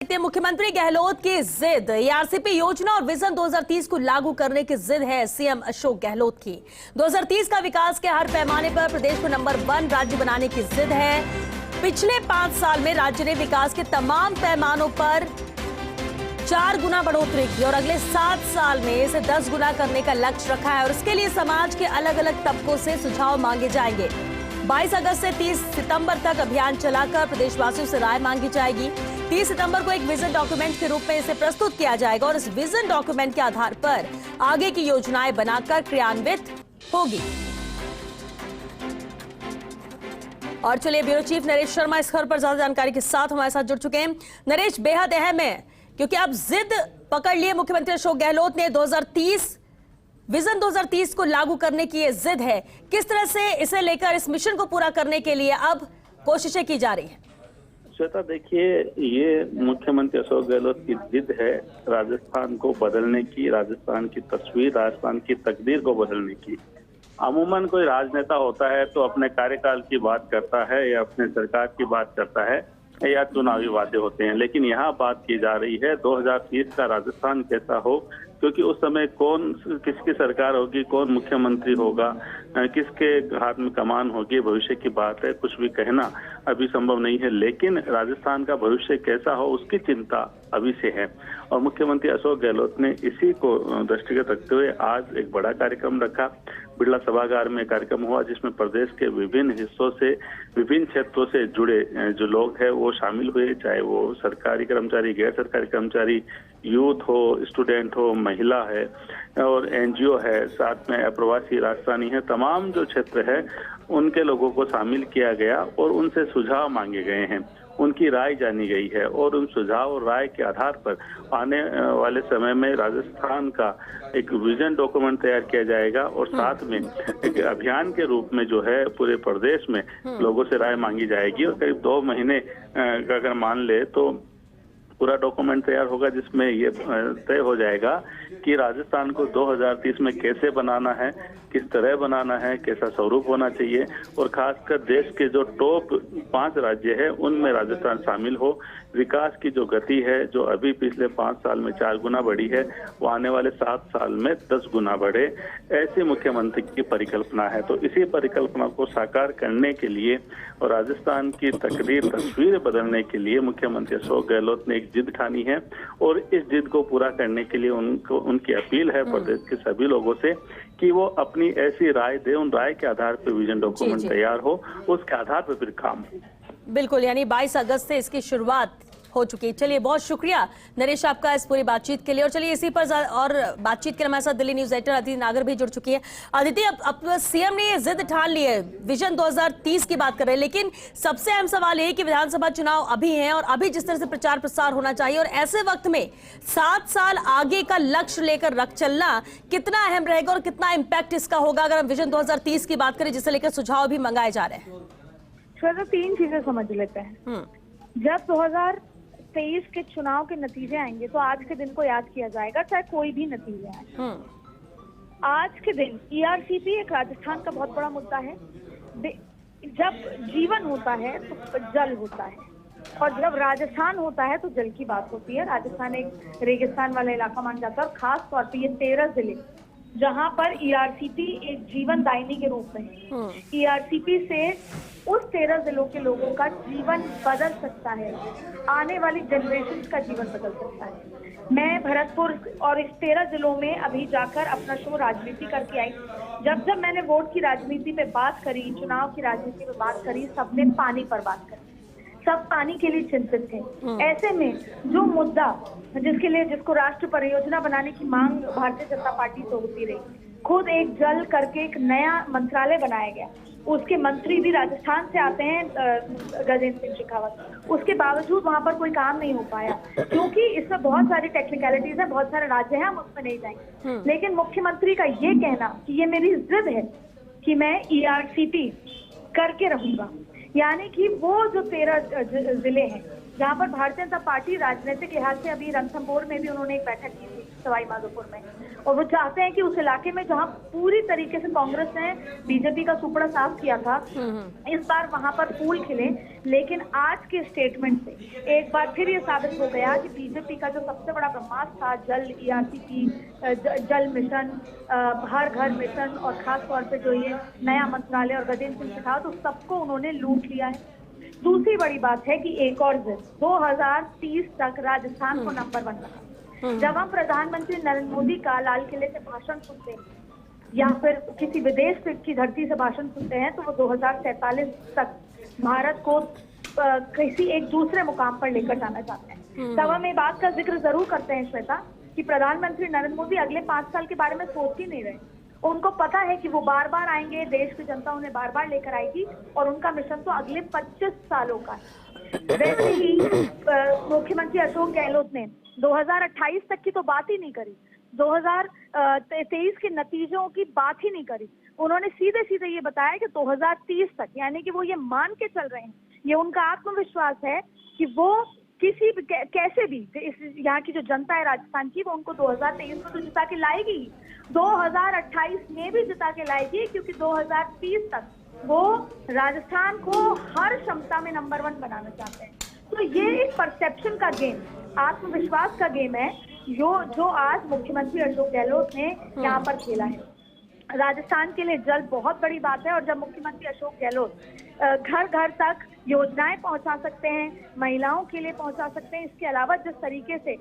मुख्यमंत्री गहलोत की जिद। ईआरसीपी योजना और विजन 2030 को लागू करने की जिद है सीएम अशोक गहलोत की। 2030 का विकास के हर पैमाने पर प्रदेश को नंबर 1 राज्य बनाने की जिद है। पिछले 5 साल में राज्य ने विकास के तमाम पैमानों पर 4 गुना बढ़ोतरी की और अगले 7 साल में इसे 10 गुना करने का लक्ष्य रखा है और इसके लिए समाज के अलग अलग तबकों से सुझाव मांगे जाएंगे। 22 अगस्त से 30 सितंबर तक अभियान चलाकर प्रदेशवासियों से राय मांगी जाएगी। 30 सितंबर को एक विजन डॉक्यूमेंट के रूप में इसे प्रस्तुत किया जाएगा और इस विजन डॉक्यूमेंट के आधार पर आगे की योजनाएं बनाकर क्रियान्वित होगी। और चलिए, ब्यूरो चीफ नरेश शर्मा इस खबर पर ज्यादा जानकारी के साथ हमारे साथ जुड़ चुके हैं। नरेश, बेहद अहम है क्योंकि अब जिद पकड़ लिए मुख्यमंत्री अशोक गहलोत ने। 2030 विजन 2030 को लागू करने की ये जिद है। किस तरह से इसे लेकर इस मिशन को पूरा करने के लिए अब कोशिशें की जा रही हैं? श्वेता, देखिए, ये मुख्यमंत्री अशोक गहलोत की जिद है राजस्थान को बदलने की, राजस्थान की तस्वीर, राजस्थान की तकदीर को बदलने की। अमूमन कोई राजनेता होता है तो अपने कार्यकाल की बात करता है या अपने सरकार की बात करता है या चुनावी वादे होते हैं, लेकिन यहाँ बात की जा रही है 2030 का राजस्थान कैसा हो, क्योंकि उस समय कौन किसकी सरकार होगी, कौन मुख्यमंत्री होगा, किसके हाथ में कमान होगी, भविष्य की बात है। कुछ भी कहना अभी संभव नहीं है, लेकिन राजस्थान का भविष्य कैसा हो उसकी चिंता अभी से है। और मुख्यमंत्री अशोक गहलोत ने इसी को दृष्टिगत रखते हुए आज एक बड़ा कार्यक्रम रखा। बिरला सभागार में कार्यक्रम हुआ जिसमें प्रदेश के विभिन्न हिस्सों से, विभिन्न क्षेत्रों से जुड़े जो लोग हैं वो शामिल हुए, चाहे वो सरकारी कर्मचारी, गैर सरकारी कर्मचारी, यूथ हो, स्टूडेंट हो, महिला है और एनजीओ है, साथ में अप्रवासी राजस्थानी है। तमाम जो क्षेत्र है उनके लोगों को शामिल किया गया और उनसे सुझाव मांगे गए हैं, उनकी राय जानी गई है और उन सुझाव और राय के आधार पर आने वाले समय में राजस्थान का एक विजन डॉक्यूमेंट तैयार किया जाएगा और साथ में एक अभियान के रूप में जो है पूरे प्रदेश में लोगों से राय मांगी जाएगी और करीब 2 महीने अगर मान ले तो पूरा डॉक्यूमेंट तैयार होगा जिसमें ये तय हो जाएगा कि राजस्थान को 2030 में कैसे बनाना है, किस तरह बनाना है, कैसा स्वरूप होना चाहिए और खासकर देश के जो टॉप 5 राज्य है उनमें राजस्थान शामिल हो। विकास की जो गति है जो अभी पिछले 5 साल में 4 गुना बढ़ी है वो आने वाले 7 साल में 10 गुना बढ़े, ऐसी मुख्यमंत्री की परिकल्पना है। तो इसी परिकल्पना को साकार करने के लिए और राजस्थान की तकदीर, तस्वीर बदलने के लिए मुख्यमंत्री अशोक गहलोत ने एक जिद ठानी है और इस जिद को पूरा करने के लिए उनकी अपील है प्रदेश के सभी लोगों से कि वो अपनी ऐसी राय दे, उन राय के आधार पर विजन डॉक्यूमेंट तैयार हो, उसके आधार पर फिर काम हो। बिल्कुल, यानी 22 अगस्त से इसकी शुरुआत हो चुकी है। चलिए, बहुत शुक्रिया नरेश आपका इस पूरी बातचीत के लिए। और चलिए, इसी पर और बातचीत के लिए हमारे साथ दिल्ली न्यूज एडिटर अदिति नागर भी जुड़ चुकी है। अदिति, अब सीएम ने ये जिद ठान ली है, विजन 2030 की बात कर रहे हैं, लेकिन सबसे अहम सवाल ये है कि विधानसभा चुनाव अभी हैं और अभी जिस तरह से प्रचार प्रसार होना चाहिए और ऐसे वक्त में 7 साल आगे का लक्ष्य लेकर रख चलना कितना अहम रहेगा और कितना इम्पैक्ट इसका होगा अगर हम विजन 2030 की बात करें, जिसे लेकर सुझाव भी मंगाए जा रहे हैं? सर, 3 चीजें समझ लेते हैं। जब 2023 के चुनाव के नतीजे आएंगे तो आज के दिन को याद किया जाएगा, चाहे कोई भी नतीजे आए। आज के दिन ईआरसीपी एक राजस्थान का बहुत बड़ा मुद्दा है। जब जीवन होता है तो जल होता है और जब राजस्थान होता है तो जल की बात होती है। राजस्थान एक रेगिस्तान वाला इलाका मान जाता है और खास तौर पर ये 13 जिले जहां पर ईआरसीपी एक जीवन दायिनी के रूप में, ईआरसीपी से उस 13 जिलों के लोगों का जीवन बदल सकता है, आने वाली जनरेशन का जीवन बदल सकता है। मैं भरतपुर और इस 13 जिलों में अभी जाकर अपना शो राजनीति करके आई। जब मैंने वोट की राजनीति पे बात करी, चुनाव की राजनीति पे बात करी, सबने पानी पर बात करी, सब पानी के लिए चिंतित थे। ऐसे में जो मुद्दा जिसको राष्ट्र परियोजना बनाने की मांग भारतीय जनता पार्टी से होती रही, खुद एक जल करके एक नया मंत्रालय बनाया गया, उसके मंत्री भी राजस्थान से आते हैं, गजेंद्र सिंह शेखावत, उसके बावजूद वहां पर कोई काम नहीं हो पाया क्योंकि इसमें बहुत सारी टेक्निकलिटीज है, बहुत सारे राज्य हैं, हम उसमें नहीं जाएंगे। लेकिन मुख्यमंत्री का ये कहना कि ये मेरी जिद है कि मैं ईआरसीपी करके रहूंगा, यानी कि वो जो 13 जिले हैं जहाँ पर भारतीय जनता पार्टी राजनीतिक लिहाज से अभी रणथंभौर में भी उन्होंने एक बैठक की थी सवाई माधोपुर में, और वो चाहते हैं कि उस इलाके में जहाँ पूरी तरीके से कांग्रेस ने बीजेपी का सुपड़ा साफ किया था, इस बार वहां पर फूल खिले। लेकिन आज के स्टेटमेंट से एक बार फिर ये साबित हो गया कि बीजेपी का जो सबसे बड़ा ब्रह्मास्त्र था, जल ERCP, जल मिशन, हर घर मिशन, और खास तौर पे जो ये नया मंत्रालय और गजेंद्र सिंह शेखावत, तो सबको उन्होंने लूट लिया है। दूसरी बड़ी बात है कि एक और जिद, 2030 तक राजस्थान को नंबर 1 रखा। जब हम प्रधानमंत्री नरेंद्र मोदी का लाल किले से भाषण सुनते हैं या फिर किसी विदेश की धरती से भाषण सुनते हैं, तो वो 2047 तक भारत को किसी एक दूसरे मुकाम पर लेकर जाना चाहते हैं। तब हम ये बात का जिक्र जरूर करते हैं श्वेता, कि प्रधानमंत्री नरेंद्र मोदी अगले 5 साल के बारे में सोच ही नहीं रहे। उनको पता है कि वो बार बार आएंगे, देश की जनता उन्हें बार बार लेकर आएगी, और उनका मिशन तो अगले 25 सालों का है। वैसे ही मुख्यमंत्री अशोक गहलोत ने 2028 तक की तो बात ही नहीं करी, 2023 के नतीजों की बात ही नहीं करी। उन्होंने सीधे सीधे ये बताया कि 2030 तक, यानी कि वो ये मान के चल रहे हैं, ये उनका आत्मविश्वास है कि वो किसी भी कैसे भी यहाँ की जो जनता है राजस्थान की, वो उनको 2023 में तो जिता के लाएगी, 2028 में भी जिता के लाएगी, क्योंकि 2030 तक वो राजस्थान को हर क्षमता में नंबर 1 बनाना चाहते हैं। तो ये एक परसेप्शन का गेम, आत्मविश्वास का गेम है जो आज मुख्यमंत्री अशोक गहलोत ने यहाँ पर खेला है। राजस्थान के लिए जल बहुत बड़ी बात है, और जब मुख्यमंत्री अशोक गहलोत घर घर तक योजनाएं पहुंचा सकते हैं, महिलाओं के लिए पहुंचा सकते हैं, इसके अलावा जिस तरीके से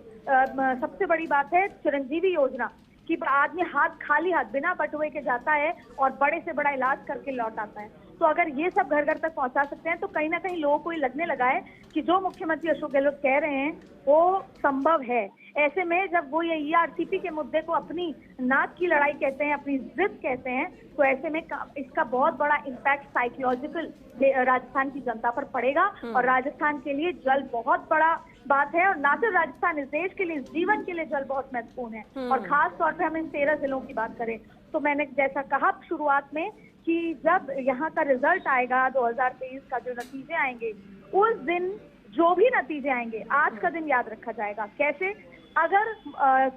सबसे बड़ी बात है चिरंजीवी योजना कि आदमी खाली हाथ बिना बटुए के जाता है और बड़े से बड़ा इलाज करके लौट आता है। तो अगर ये सब घर घर तक पहुंचा सकते हैं, तो कहीं ना कहीं लोगों को ये लगने लगा है कि जो मुख्यमंत्री अशोक गहलोत कह रहे हैं वो संभव है। ऐसे में जब वो ये ERCP के मुद्दे को अपनी नाक की लड़ाई कहते हैं, अपनी जिद कहते हैं, तो ऐसे में इसका बहुत बड़ा इम्पैक्ट साइकोलॉजिकल राजस्थान की जनता पर पड़ेगा, और राजस्थान के लिए जल बहुत बड़ा बात है, और ना सिर्फ राजस्थान, इस देश के लिए, इस जीवन के लिए जल बहुत महत्वपूर्ण है। और खास तौर पे हम इन 13 जिलों की बात करें, तो मैंने जैसा कहा शुरुआत में कि जब यहाँ का रिजल्ट आएगा, 2023 का जो नतीजे आएंगे, उस दिन जो भी नतीजे आएंगे, आज का दिन याद रखा जाएगा। कैसे? अगर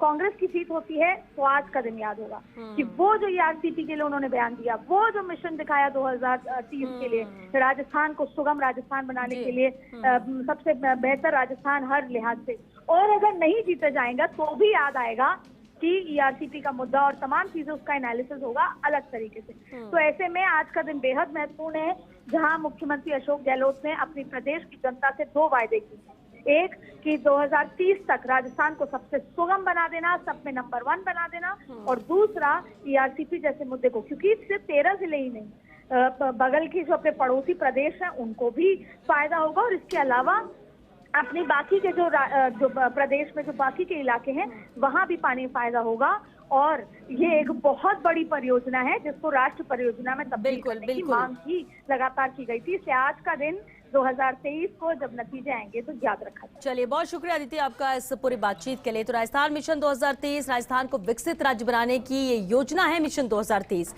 कांग्रेस की जीत होती है तो आज का दिन याद होगा कि वो जो ERCP के लिए उन्होंने बयान दिया, वो जो मिशन दिखाया 2030 के लिए, राजस्थान को सुगम राजस्थान बनाने के लिए, सबसे बेहतर राजस्थान हर लिहाज से, और अगर नहीं जीते जाएगा तो भी याद आएगा कि ERCP का मुद्दा और तमाम चीजें, उसका एनालिसिस होगा अलग तरीके से। तो ऐसे में आज का दिन बेहद महत्वपूर्ण है, जहां मुख्यमंत्री अशोक गहलोत ने अपनी प्रदेश की जनता से 2 वायदे किए। एक कि 2030 तक राजस्थान को सबसे सुगम बना देना, सब में नंबर 1 बना देना, और दूसरा ERCP जैसे मुद्दे को, क्योंकि सिर्फ 13 जिले ही नहीं, बगल की जो अपने पड़ोसी प्रदेश हैं उनको भी फायदा होगा, और इसके अलावा अपनी बाकी के जो प्रदेश में जो बाकी के इलाके हैं वहां भी पानी फायदा होगा। और ये एक बहुत बड़ी परियोजना है जिसको राष्ट्र परियोजना में तब्दील करने की मांग की लगातार की गई थी। इसलिए आज का दिन 2023 को जब नतीजे आएंगे तो याद रखा जाए। चलिए, बहुत शुक्रिया अदिति आपका इस पूरी बातचीत के लिए। तो राजस्थान मिशन 2030, राजस्थान को विकसित राज्य बनाने की ये योजना है मिशन 2030।